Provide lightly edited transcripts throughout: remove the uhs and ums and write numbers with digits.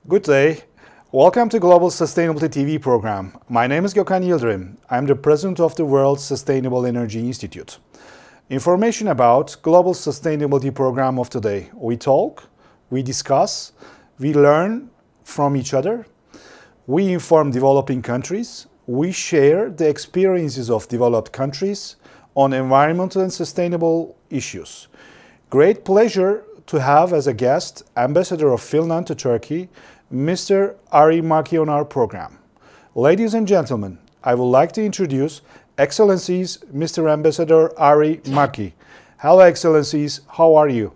Good day. Welcome to Global Sustainability TV program. My name is Gökhan Yıldırım. I'm the president of the World Sustainable Energy Institute. Information about Global Sustainability program of today. We talk, we discuss, we learn from each other, we inform developing countries, we share the experiences of developed countries on environmental and sustainable issues. Great pleasure to have as a guest Ambassador of Finland to Turkey, Mr. Ari Maki on our program. Ladies and gentlemen, I would like to introduce Excellencies Mr. Ambassador Ari Maki. Hello Excellencies, how are you?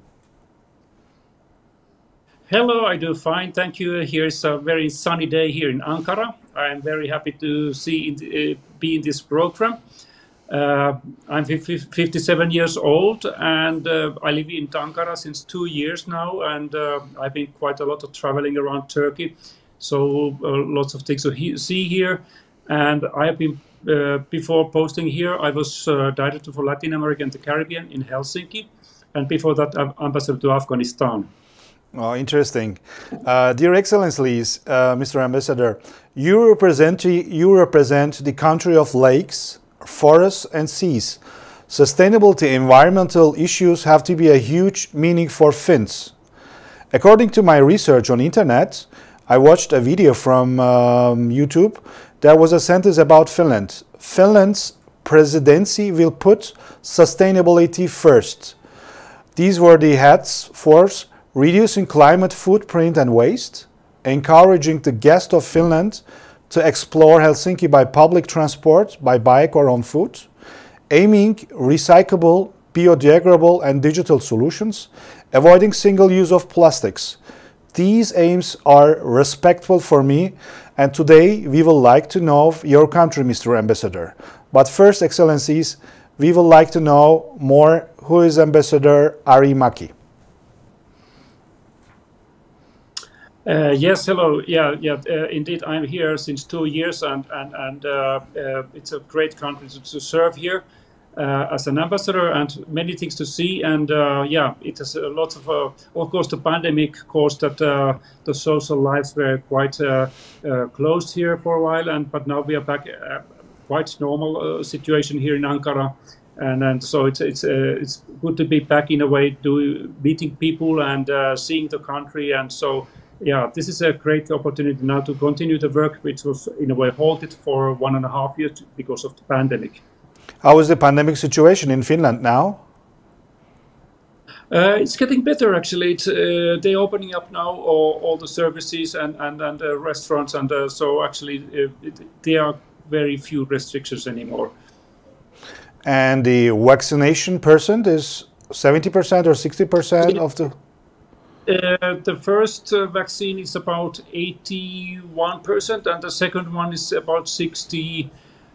Hello, I do fine, thank you. Here's a very sunny day here in Ankara. I am very happy to be in this program. I'm 57 years old and I live in Ankara since 2 years now, and I've been quite a lot of traveling around Turkey, so lots of things to see here. And I have been, before posting here, I was Director for Latin America and the Caribbean in Helsinki, and before that Ambassador to Afghanistan. Oh, interesting. Dear Excellencies, Mr. Ambassador, you represent the country of lakes, forests and seas. Sustainability environmental issues have to be a huge meaning for Finns. According to my research on internet, I watched a video from YouTube. There was a sentence about Finland. Finland's presidency will put sustainability first. These were the heads for reducing climate footprint and waste, encouraging the guests of Finland to explore Helsinki by public transport, by bike or on foot, aiming recyclable, biodegradable and digital solutions, avoiding single use of plastics. These aims are respectful for me, and today we would like to know your country, Mr. Ambassador. But first, Excellencies, we would like to know more who is Ambassador Ari Maki. Yes, hello. Indeed, I'm here since 2 years, and it's a great country to serve here as an ambassador, and many things to see. And it has a lot of course, the pandemic caused that the social lives were quite closed here for a while, but now we are back quite normal situation here in Ankara. And so it's good to be back in a way, meeting people and seeing the country, and so. Yeah, this is a great opportunity now to continue the work which was in a way halted for 1.5 years because of the pandemic. How is the pandemic situation in Finland now? It's getting better actually. They're opening up now all the services and restaurants, and so actually there are very few restrictions anymore. And the vaccination percent is 70% or 60% of the... The first vaccine is about 81%, and the second one is about 60.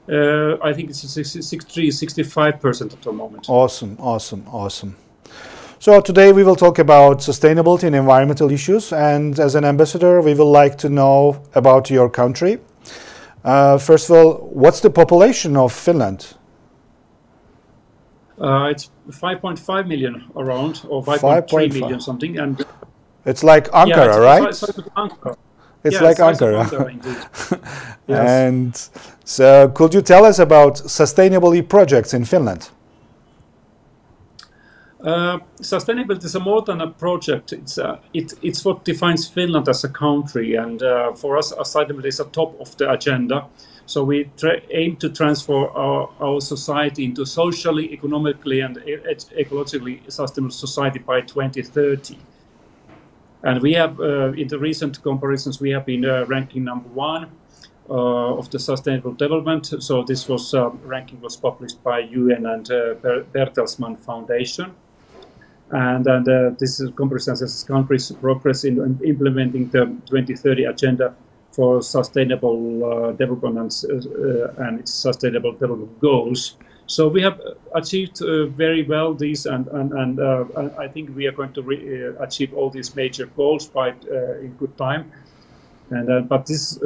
I think it's 65% at the moment. Awesome, awesome, awesome. So today we will talk about sustainability and environmental issues, and as an ambassador, we would like to know about your country. First of all, what's the population of Finland? It's 5.5 million around, or 5.3 million something, and it's like Ankara, right? It's like Ankara. Yes. And so, could you tell us about sustainability projects in Finland? Sustainability is more than a project. It's what defines Finland as a country, and for us, sustainability is at the top of the agenda. So we aim to transform our society into socially, economically and ecologically sustainable society by 2030. And we have, in the recent comparisons, we have been ranking #1 of the sustainable development. So this ranking was published by UN and Bertelsmann Foundation. And this comparison assesses countries' progress in implementing the 2030 agenda for sustainable development and its sustainable development goals. So we have achieved very well these, and I think we are going to achieve all these major goals in good time. And but this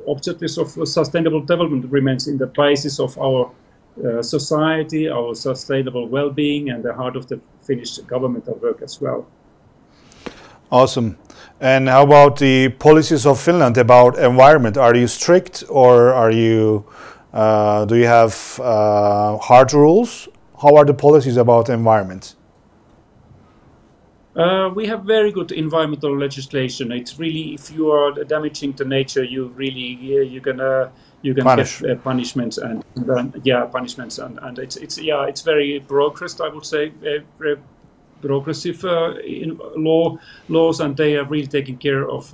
objectives of sustainable development remains in the basis of our society, our sustainable well-being, and the heart of the Finnish governmental work as well. Awesome. And how about the policies of Finland about environment? Are you strict, or are you do you have hard rules? How are the policies about environment? We have very good environmental legislation. It's really, if you are damaging the nature, you really you can Punish. get punishments and yeah, punishments, and it's yeah, it's very progressed, I would say, very progressive in laws, and they are really taking care of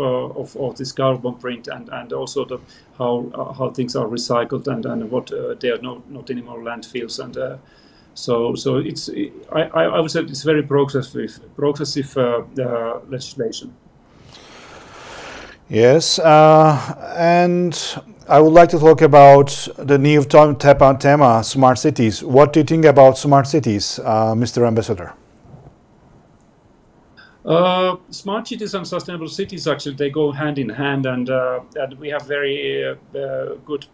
this carbon print, and also the how things are recycled, and what they are not anymore landfills, and so it's I would say it's very progressive legislation. Yes, and I would like to talk about the new tema, smart cities. What do you think about smart cities, Mr. Ambassador? Smart cities and sustainable cities, actually, they go hand in hand, and we have very good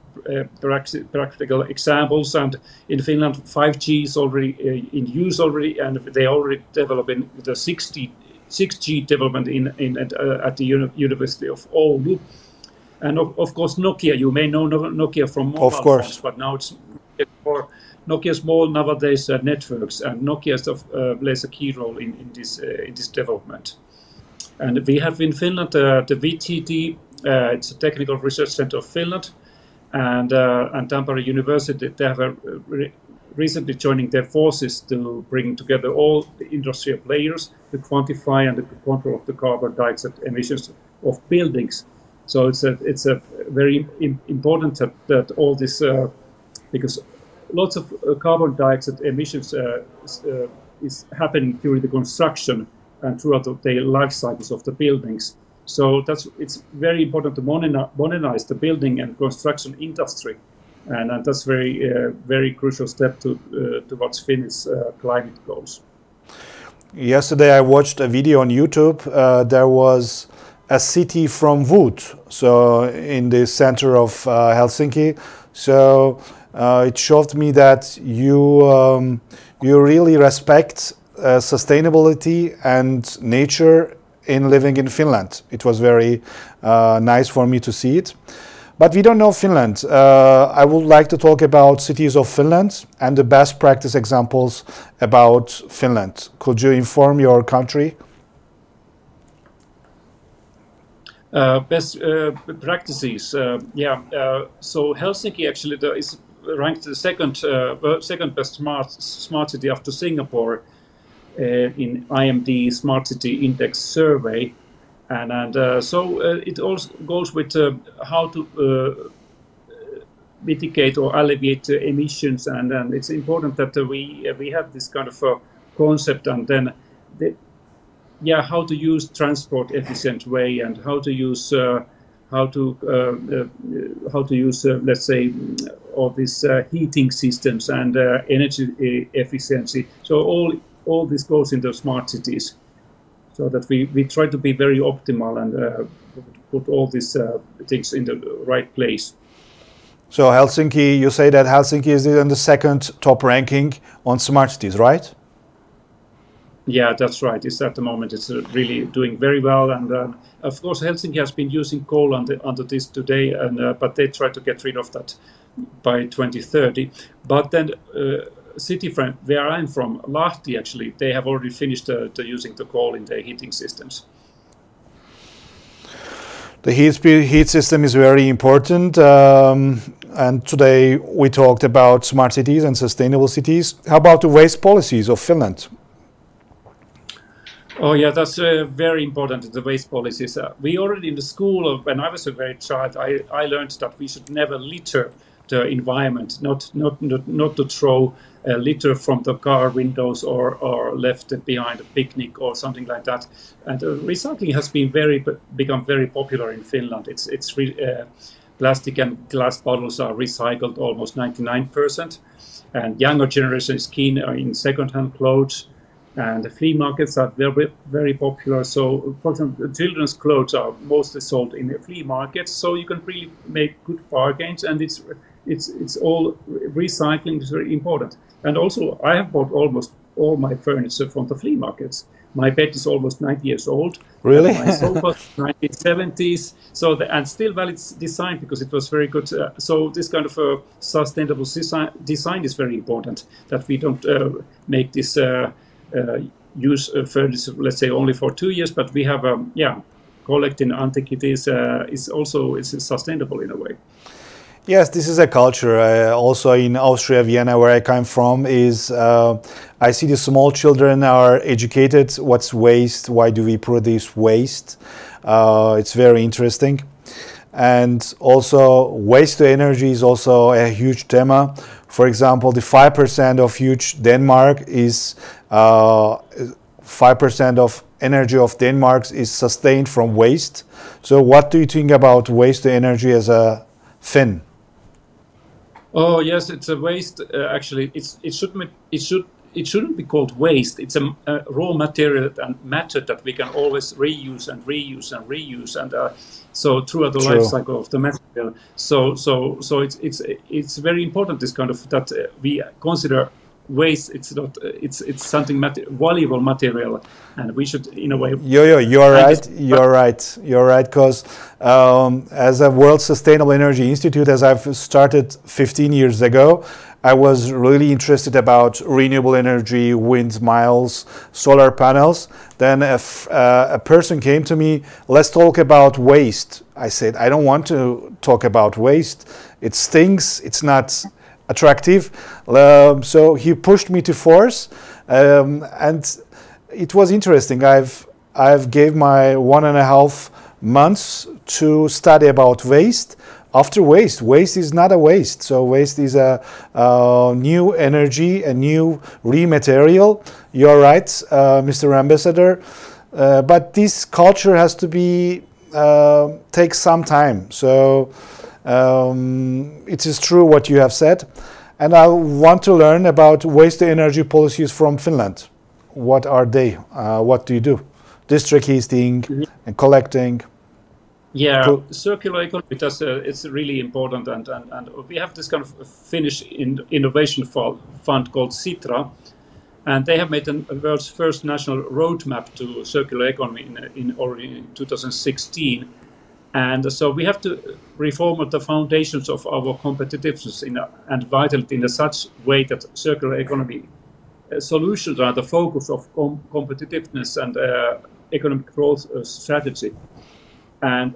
practical examples. And in Finland, 5G is already in use already, and they already developing the 6G development at the University of Oulu. And of course, Nokia. You may know Nokia from mobile phones, but now it's for Nokia small nowadays networks, and Nokia plays a key role in this development. And we have in Finland the VTT, it's a Technical Research Center of Finland, and Tampere University. They have recently joining their forces to bring together all the industrial players to quantify and control of the carbon dioxide emissions of buildings. So it's a very important that all this because lots of carbon dioxide emissions is happening during the construction and throughout the life cycles of the buildings. So it's very important to modernize the building and construction industry, and that's very crucial step towards Finnish climate goals. Yesterday I watched a video on YouTube. There was a city from wood, so in the center of Helsinki. So it showed me that you really respect sustainability and nature in living in Finland. It was very nice for me to see it. But we don't know Finland. I would like to talk about cities of Finland and the best practice examples about Finland. Could you inform your country? Best practices, so Helsinki actually is ranked the second best smart city after Singapore in IMD Smart City Index survey, and so it also goes with how to mitigate or alleviate emissions, and it's important that we have this kind of concept, and then how to use transport efficient way, and how to use let's say all these heating systems and energy efficiency. So all this goes into smart cities, so that we try to be very optimal and put all these things in the right place. So Helsinki, you say that Helsinki is in the second top ranking on smart cities, right? Yeah, that's right. It's at the moment it's really doing very well, and of course Helsinki has been using coal under this today, and but they try to get rid of that by 2030. But then city where I'm from, Lahti, actually, they have already finished using the coal in their heating systems. The heat system is very important, and today we talked about smart cities and sustainable cities. How about the waste policies of Finland? Oh yeah, that's very important, the waste policies. We already in the school, when I was a very child, I learned that we should never litter the environment, not to throw litter from the car windows or left behind a picnic or something like that. And recycling has been become very popular in Finland. Plastic and glass bottles are recycled almost 99%, and younger generation is keen in second-hand clothes. And the flea markets are very popular. So, for example, children's clothes are mostly sold in the flea markets. So you can really make good bargains, and it's all recycling is very important. And also, I have bought almost all my furniture from the flea markets. My bed is almost 90 years old. Really? My sofa, 1970s. So and still valid design because it was very good. So this kind of sustainable design is very important. That we don't make this use furniture, let's say, only for 2 years, but we have collecting antiquities is also sustainable in a way. Yes, this is a culture. Also in Austria, Vienna, where I come from, is I see the small children are educated. What's waste? Why do we produce waste? It's very interesting. And also waste to energy is also a huge tema. For example, the 5% of huge Denmark is 5% of energy of Denmark is sustained from waste. So what do you think about waste to energy as a Finn? Oh yes, it's a waste. Actually, it shouldn't be called waste. It's a raw material and matter that we can always reuse and reuse and reuse, and so throughout the life cycle of the material. So it's very important, this kind of that we consider waste. It's not. It's something valuable material, and we should, in a way. You're right. You're right. You're right. Because as a World Sustainable Energy Institute, as I've started 15 years ago, I was really interested about renewable energy, windmills, solar panels. Then a person came to me, let's talk about waste. I said, I don't want to talk about waste. It stinks. It's not attractive. So he pushed me to force, and it was interesting. I've gave my 1.5 months to study about waste. After waste is not a waste. So waste is a new energy, a new rematerial. You're right, Mr. Ambassador. But this culture has to be take some time. So it is true what you have said. And I want to learn about waste to energy policies from Finland. What are they? What do you do? District heating and collecting. Yeah, circular economy, it's really important, and we have this kind of Finnish innovation fund called Sitra, and they have made the world's first national roadmap to circular economy already in 2016. And so we have to reform the foundations of our competitiveness and vitality in such way that circular economy solutions are the focus of competitiveness and economic growth strategy. And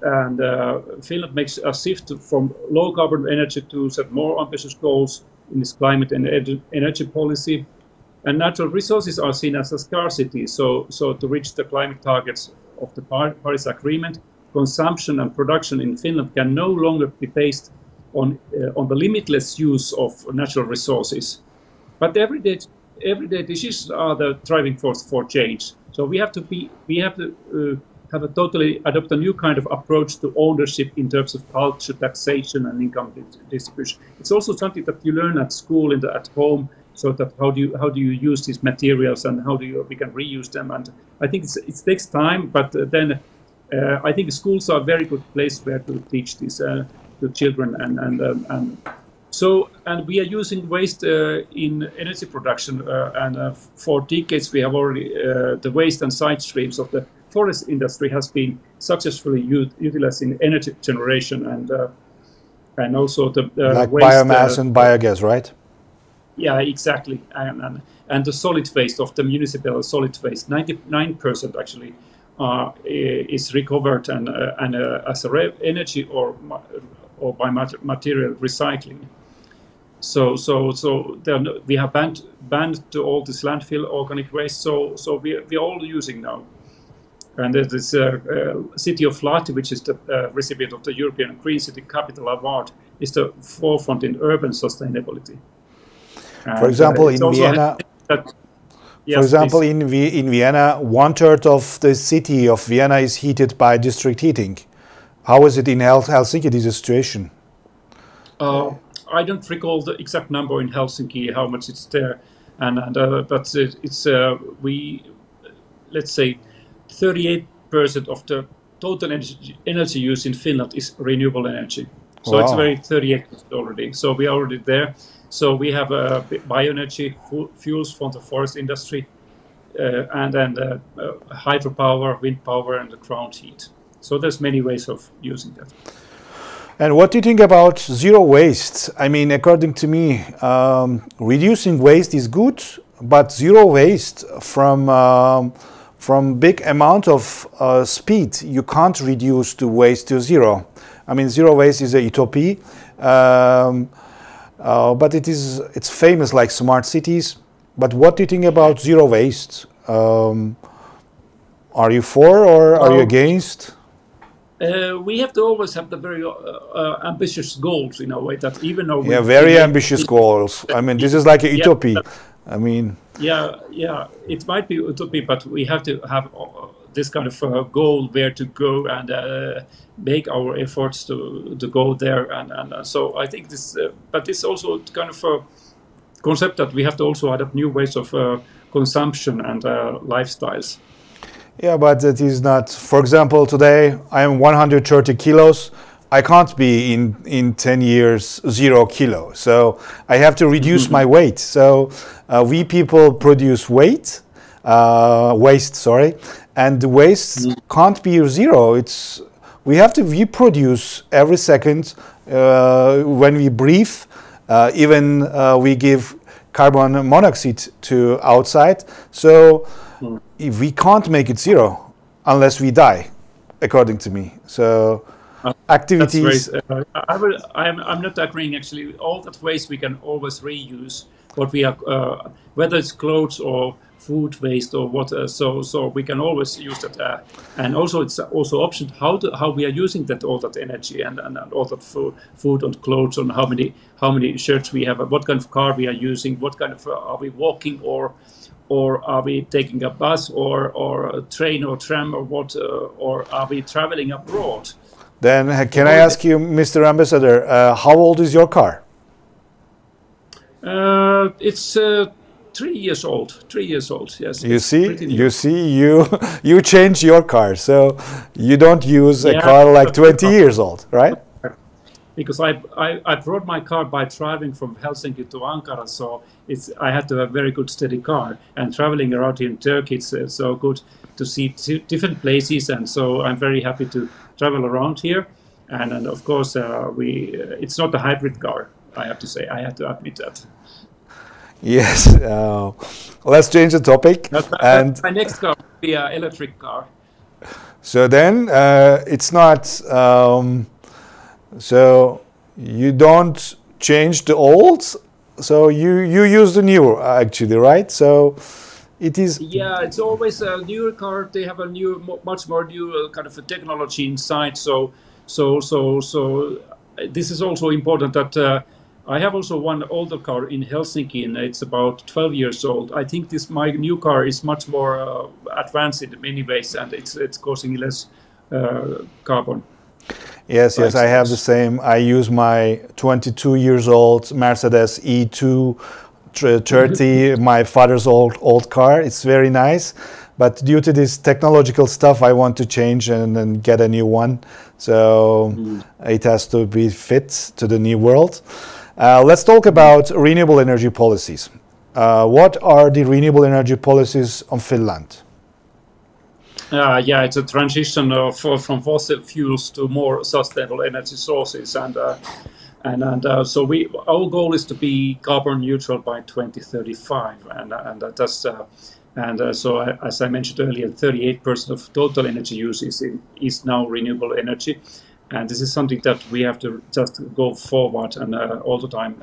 Finland makes a shift from low carbon energy to set more ambitious goals in its climate and energy policy. And natural resources are seen as a scarcity. So to reach the climate targets of the Paris Agreement, consumption and production in Finland can no longer be based on the limitless use of natural resources. But everyday decisions are the driving force for change. So we have to adopt a new kind of approach to ownership in terms of culture, taxation, and income distribution. It's also something that you learn at school and at home. So that how do you use these materials and how we can reuse them? And I think it takes time, but then I think schools are a very good place where to teach this to children and we are using waste in energy production and for decades we have already the waste and side streams of the forest industry has been successfully utilized in energy generation and also the like waste, biomass and biogas, right? Yeah, exactly. And the solid waste of the municipal solid waste, 99% actually is recovered and as energy or by material recycling. So we have banned to all this landfill organic waste. So we're all using now. And this city of Lahti, which is the recipient of the European Green City Capital Award, is the forefront in urban sustainability. For example, in Vienna. For example, in Vienna, 1/3 of the city of Vienna is heated by district heating. How is it in Helsinki? This is a situation. I don't recall the exact number in Helsinki, how much it's there, but it's let's say 38% of the total energy use in Finland is renewable energy. So wow. It's very 38% already. So we are already there. So we have bioenergy fuels from the forest industry. and then hydropower, wind power, and the ground heat. So there's many ways of using that. And what do you think about zero waste? I mean, according to me, reducing waste is good, but zero waste from big amount of speed, you can't reduce the waste to zero. I mean, zero waste is a utopia, but it's famous like smart cities. But what do you think about zero waste? Are you for or are you against? We have to always have the very ambitious goals in a way that even though very ambitious goals. I mean, this is like a utopia. I mean, it might be utopia, but we have to have this kind of goal where to go and make our efforts to go there. And so I think this, but it's also kind of a concept that we have to also adopt new ways of consumption and lifestyles. Yeah, but it is not. For example, today I am 130 kilos. I can't be in 10 years 0 kilo. So I have to reduce my weight. So we people produce waste, sorry, and the waste can't be zero. We have to reproduce every second when we breathe. Even we give carbon monoxide to outside. So if we can't make it zero unless we die, according to me. So activities. I'm not agreeing. Actually, all that waste we can always reuse. What we have, whether it's clothes or food waste or what, so we can always use that. And also, it's also option how we are using all that energy and all that food and clothes, and how many shirts we have, what kind of car we are using, what kind of are we walking or are we taking a bus or a train or tram or what, or are we traveling abroad? Then can I ask you, Mr. Ambassador, how old is your car? It's 3 years old. 3 years old. Yes. You see, you change your car, so you don't use a car like 20 years old, right? Because I brought my car by driving from Helsinki to Ankara, so I had to have a very good steady car. And traveling around in Turkey, it's so good to see different places, and so I'm very happy to travel around here. And of course, it's not a hybrid car, I have to say. I have to admit that. Yes. Let's change the topic. And my next car will be an electric car. So then it's not. So you don't change the old. So you use the new actually, right? So it is. Yeah, it's always a newer car. They have a much more new kind of a technology inside. So this is also important that. I have also one older car in Helsinki, and it's about 12 years old. I think my new car is much more advanced in many ways, and it's causing less carbon. Yes, I have the same. I use my 22 years old Mercedes E230, my father's old car. It's very nice, but due to this technological stuff, I want to change and get a new one. So it has to be fit to the new world. Let's talk about renewable energy policies. What are the renewable energy policies on Finland? Yeah, it's a transition from fossil fuels to more sustainable energy sources, and so our goal is to be carbon neutral by 2035, and so as I mentioned earlier, 38% of total energy use is now renewable energy. And this is something that we have to just go forward and all the time,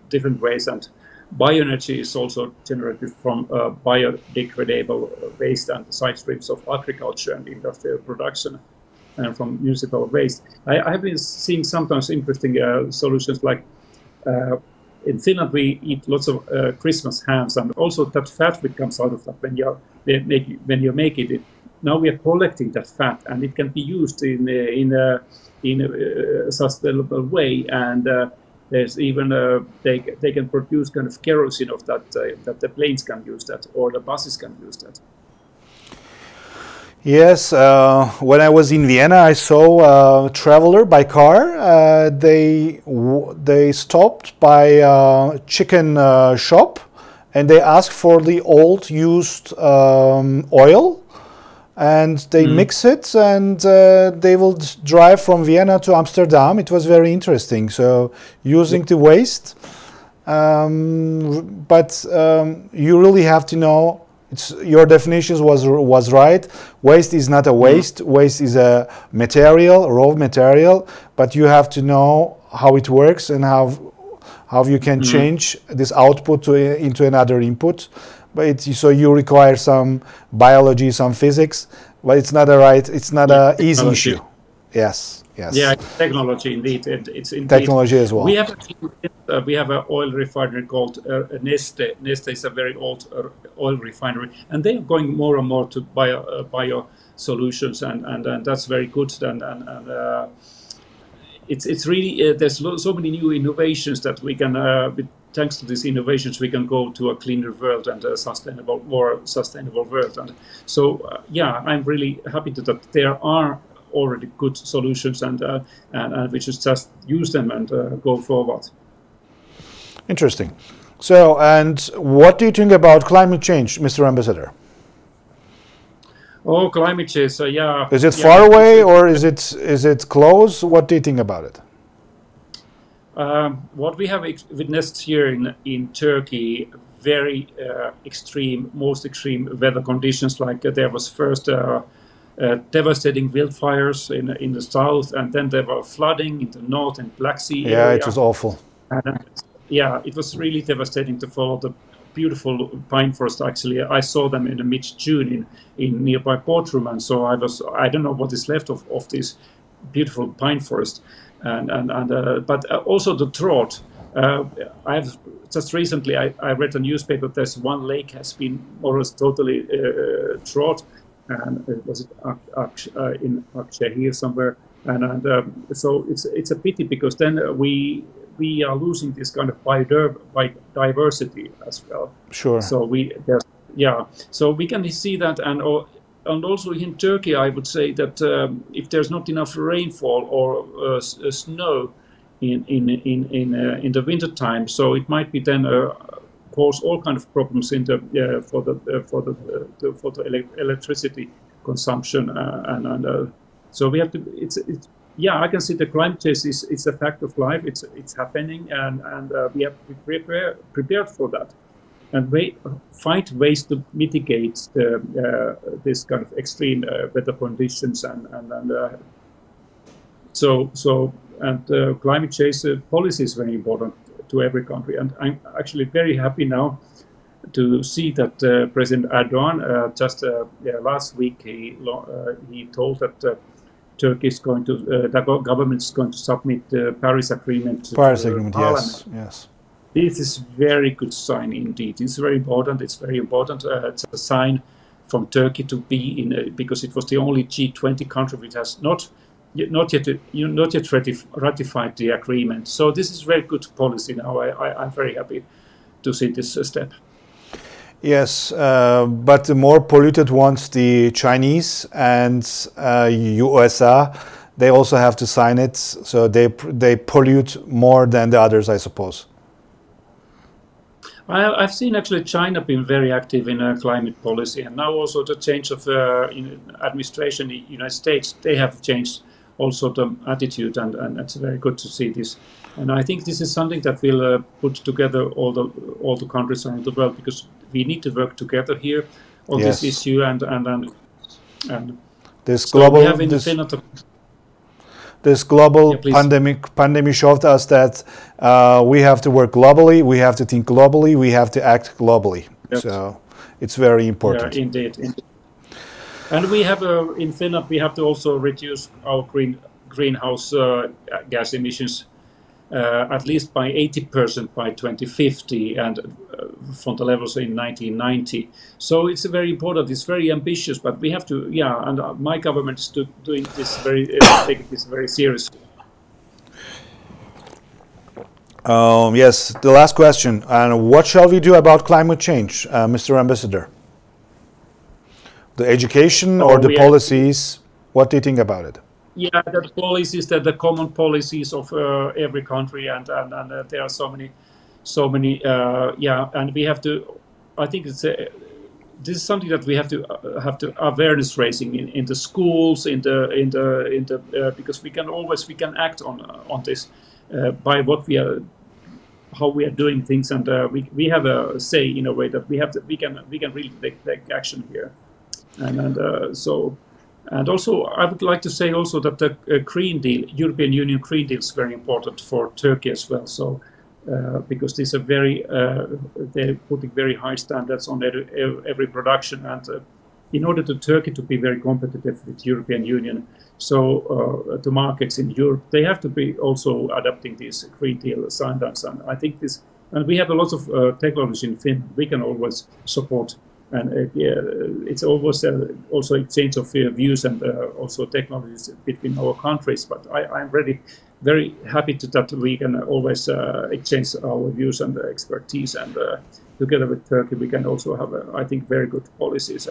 different ways. And bioenergy is also generated from biodegradable waste and side streams of agriculture and industrial production, and from municipal waste. I have been seeing sometimes interesting solutions, like in Finland we eat lots of Christmas hams, and also that fat which comes out of that when you make it. Now we are collecting that fat, and it can be used in a sustainable way. And there's even they can produce kind of kerosene of that the planes can use that, or the buses can use that. Yes, when I was in Vienna, I saw a traveler by car. They stopped by a chicken shop, and they ask for the old used oil, and they mix it, and they will drive from Vienna to Amsterdam. It was very interesting. So using the waste, but you really have to know. Your definitions was right. Waste is not a waste. Waste is a material, raw material. But you have to know how it works and how you can change this output into another input. But so you require some biology, some physics. But it's not a easy issue. Yes. Yes. Yeah, technology indeed. It's indeed technology as well. We have an oil refinery called Neste. Neste is a very old oil refinery, and they are going more and more to bio solutions, and that's very good. And it's really there's so many new innovations that we can. Thanks to these innovations, we can go to a cleaner world and a more sustainable world. And so, yeah, I'm really happy that there are already good solutions, and we should just use them and go forward. Interesting. So, and what do you think about climate change, Mr. Ambassador? Oh, climate change, yeah. Is it far away or is it close? What do you think about it? What we have witnessed here in Turkey, very most extreme weather conditions, like there was first devastating wildfires in the south, and then there were flooding in the north and Black Sea area. Yeah, it was awful. Yeah, it was really devastating to follow the beautiful pine forest. Actually, I saw them in mid-June in nearby Bodrum, and so I don't know what is left of this beautiful pine forest, but also the drought. I've just recently I read a newspaper. There's one lake has been more or less totally drought, and was it in Çevre somewhere, and so it's a pity, because then we are losing this kind of biodiversity as well. Sure. So so we can see that, and also in Turkey, I would say that if there's not enough rainfall or snow in the winter time, so it might be then cause all kind of problems in the for the electricity consumption, so we have to. Yeah, I can see the climate change is a fact of life. It's happening, and we have to be prepared for that, and find ways to mitigate this kind of extreme weather conditions, and climate change policy is very important to every country. And I'm actually very happy now to see that President Erdogan just last week he told that Turkey is going to the government is going to submit the Paris Agreement to Agreement, Parliament. Yes. This is very good sign indeed. It's very important. It's very important. It's a sign from Turkey to be in, because it was the only G20 country which has not yet ratified the agreement. So this is very good policy now. I'm very happy to see this step. Yes, but the more polluted ones, the Chinese and USA, they also have to sign it. So they pollute more than the others, I suppose. I've seen actually China being very active in climate policy, and now also the change of in administration in the United States, they have changed also the attitude, and it's very good to see this. And I think this is something that will put together all the countries around the world, because we need to work together here on this issue, and this so global we have in Finland. This global pandemic showed us that we have to work globally, we have to think globally, we have to act globally. Yes. So it's very important. Yeah, indeed. And we have in Finland, we have to also reduce our greenhouse gas emissions at least by 80% by 2050, and from the levels in 1990. So it's very important. It's very ambitious, but we have to. And my government is doing this taking this very seriously. Yes, the last question. And what shall we do about climate change, Mr. Ambassador? The education or the policies? What do you think about it? Yeah, the policies, the common policies of every country, and there are so many, and we have to I think it's this is something that we have to awareness raising in the schools, because we can act on this by what we are, how we are doing things, and we have a say in a way that we can really take action here, and also I would like to say also that the Green Deal, European Union Green Deal, is very important for Turkey as well. So. Because these are they're putting very high standards on every production, and in order to Turkey to be very competitive with European Union, so the markets in Europe, they have to be also adapting these Green Deal standards, and I think this, and we have a lot of technology in Finland we can always support, and it's always also exchange of views and also technologies between our countries, but I'm very happy that we can always exchange our views and expertise, and together with Turkey we can also have, I think, very good policies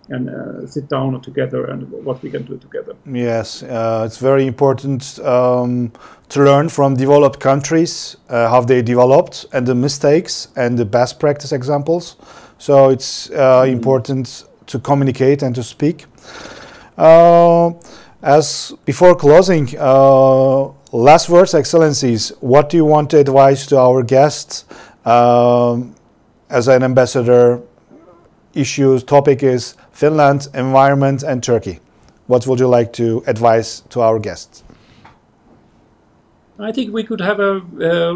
and sit down together and what we can do together. Yes, it's very important to learn from developed countries how they developed and the mistakes and the best practice examples. So it's important to communicate and to speak. As before closing, last words, Excellencies, what do you want to advise to our guests as an ambassador? Topic is Finland, environment, and Turkey. What would you like to advise to our guests? I think we could have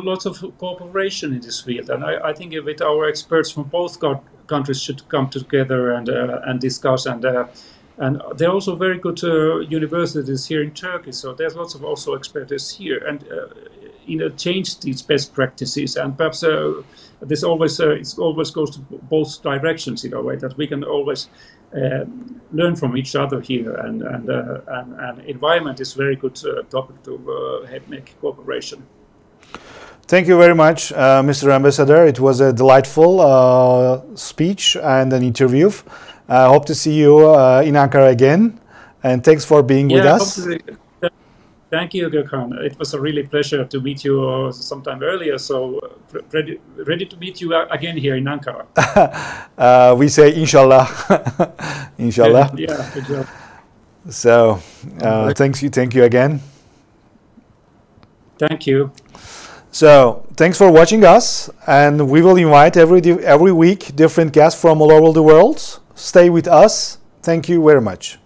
lots of cooperation in this field, and I think with our experts from both countries should come together and discuss, and there are also very good universities here in Turkey, so there's lots of also expertise here, and change these best practices, and perhaps this always goes to both directions in a way that we can always learn from each other here, and environment is very good topic to make cooperation. Thank you very much, Mr. Ambassador. It was a delightful speech and an interview. I hope to see you in Ankara again, and thanks for being with us. Thank you, Gökhan. It was a really pleasure to meet you sometime earlier, so ready to meet you again here in Ankara. We say inshallah. Inshallah. Yeah, good job. So thank you again. Thank you. So thanks for watching us, and we will invite every week different guests from all over the world. Stay with us. Thank you very much.